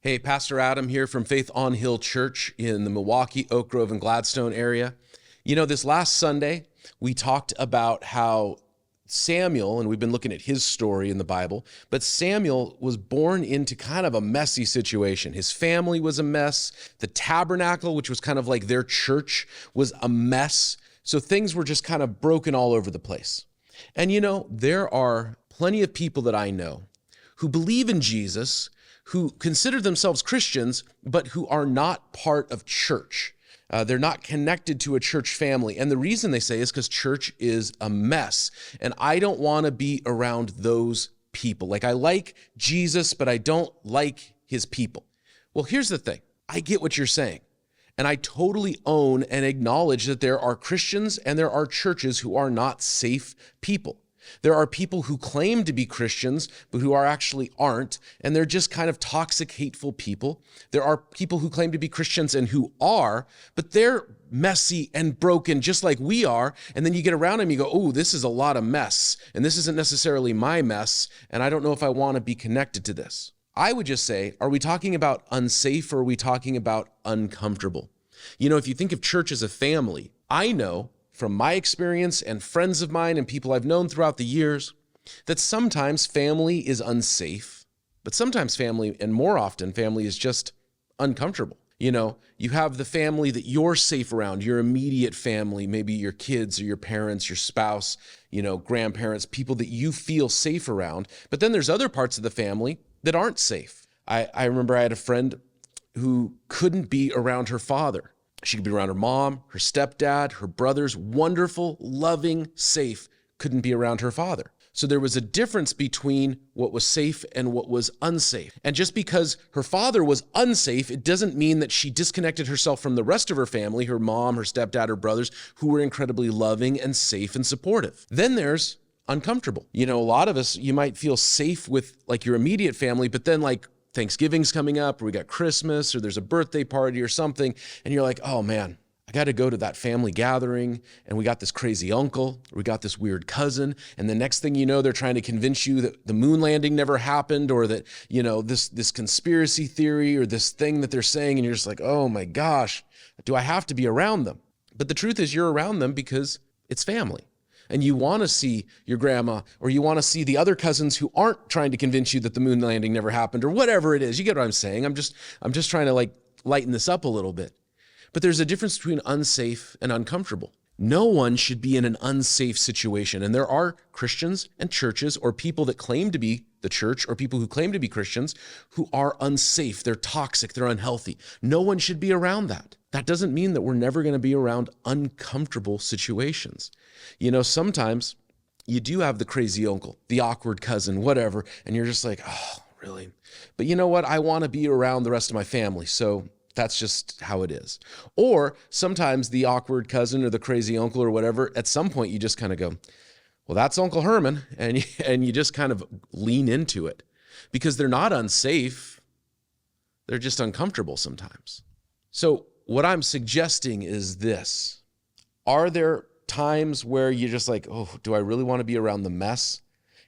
Hey, Pastor Adam here from Faith on Hill Church in the Milwaukee, Oak Grove, and Gladstone area. You know, this last Sunday, we talked about how Samuel, and we've been looking at his story in the Bible, but Samuel was born into kind of a messy situation. His family was a mess. The tabernacle, which was kind of like their church, was a mess. So things were just kind of broken all over the place. And you know, there are plenty of people that I know who believe in Jesus, who consider themselves Christians, but who are not part of church. They're not connected to a church family. And the reason they say is because church is a mess. And I don't want to be around those people. Like, I like Jesus, but I don't like his people. Well, here's the thing. I get what you're saying. And I totally own and acknowledge that there are Christians and there are churches who are not safe people. There are people who claim to be Christians, but who actually aren't, and they're just kind of toxic, hateful people. There are people who claim to be Christians and who are, but they're messy and broken just like we are, and then you get around them and you go, oh, this is a lot of mess, and this isn't necessarily my mess, and I don't know if I want to be connected to this. I would just say, are we talking about unsafe or are we talking about uncomfortable? You know, if you think of church as a family, I know from my experience and friends of mine and people I've known throughout the years, that sometimes family is unsafe, but sometimes family, and more often family, is just uncomfortable. You know, you have the family that you're safe around, your immediate family, maybe your kids or your parents, your spouse, you know, grandparents, people that you feel safe around. But then there's other parts of the family that aren't safe. I remember I had a friend who couldn't be around her father. She could be around her mom, her stepdad, her brothers, wonderful, loving, safe, couldn't be around her father. So there was a difference between what was safe and what was unsafe. And just because her father was unsafe, it doesn't mean that she disconnected herself from the rest of her family, her mom, her stepdad, her brothers, who were incredibly loving and safe and supportive. Then there's uncomfortable. You know, a lot of us, you might feel safe with like your immediate family, but then like Thanksgiving's coming up, or we got Christmas, or there's a birthday party or something, and you're like, oh man, I got to go to that family gathering, and we got this crazy uncle, or we got this weird cousin, and the next thing you know, they're trying to convince you that the moon landing never happened, or that, you know, this conspiracy theory, or this thing that they're saying, and you're just like, oh my gosh, do I have to be around them? But the truth is, you're around them because it's family. And you want to see your grandma, or you want to see the other cousins who aren't trying to convince you that the moon landing never happened, or whatever it is. You get what I'm saying? I'm just trying to like lighten this up a little bit. But there's a difference between unsafe and uncomfortable. No one should be in an unsafe situation. And there are Christians and churches, or people that claim to be the church, or people who claim to be Christians, who are unsafe. They're toxic. They're unhealthy. No one should be around that. That doesn't mean that we're never going to be around uncomfortable situations. You know, sometimes you do have the crazy uncle, the awkward cousin, whatever, and you're just like, oh, really? But you know what? I want to be around the rest of my family, so that's just how it is. Or sometimes the awkward cousin or the crazy uncle or whatever, at some point you just kind of go, well, that's Uncle Herman, and you just kind of lean into it because they're not unsafe. They're just uncomfortable sometimes. So what I'm suggesting is this. Are there times where you're just like, oh, do I really want to be around the mess?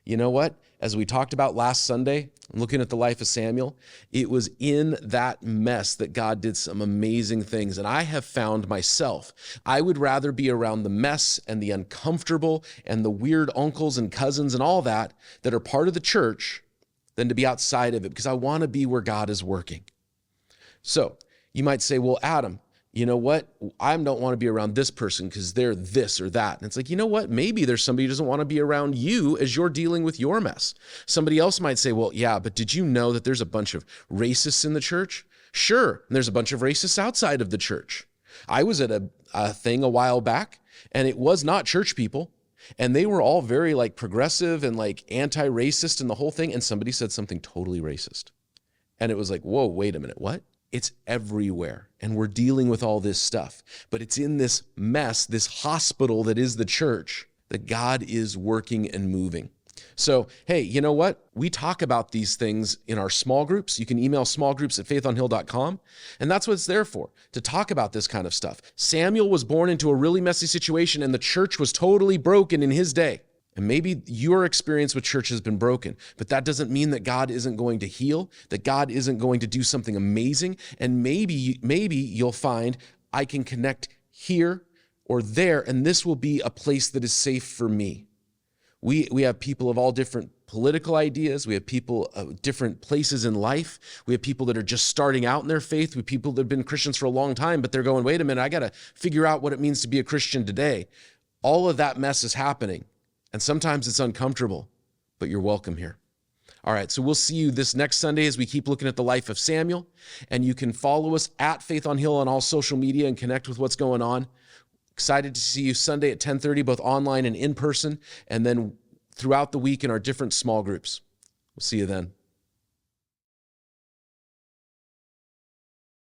You know what? As we talked about last Sunday, looking at the life of Samuel, it was in that mess that God did some amazing things. And I have found myself, I would rather be around the mess and the uncomfortable and the weird uncles and cousins and all that are part of the church than to be outside of it, because I want to be where God is working. So you might say, well, Adam, you know what? I don't want to be around this person because they're this or that. And it's like, you know what? Maybe there's somebody who doesn't want to be around you as you're dealing with your mess. Somebody else might say, well, yeah, but did you know that there's a bunch of racists in the church? Sure. And there's a bunch of racists outside of the church. I was at a thing a while back, and it was not church people. And they were all very like progressive and like anti-racist and the whole thing. And somebody said something totally racist. And it was like, whoa, wait a minute, what? It's everywhere, and we're dealing with all this stuff. But it's in this mess, this hospital that is the church, that God is working and moving. So, hey, you know what? We talk about these things in our small groups. You can email smallgroups@faithonhill.com, and that's what it's there for, to talk about this kind of stuff. Samuel was born into a really messy situation, and the church was totally broken in his day. And maybe your experience with church has been broken, but that doesn't mean that God isn't going to heal, that God isn't going to do something amazing. And maybe you'll find I can connect here or there, and this will be a place that is safe for me. We have people of all different political ideas. We have people of different places in life. We have people that are just starting out in their faith. We have people that have been Christians for a long time, but they're going, wait a minute, I got to figure out what it means to be a Christian today. All of that mess is happening. And sometimes it's uncomfortable, but you're welcome here. All right, so we'll see you this next Sunday as we keep looking at the life of Samuel. And you can follow us at Faith on Hill on all social media and connect with what's going on. Excited to see you Sunday at 10:30, both online and in person, and then throughout the week in our different small groups. We'll see you then.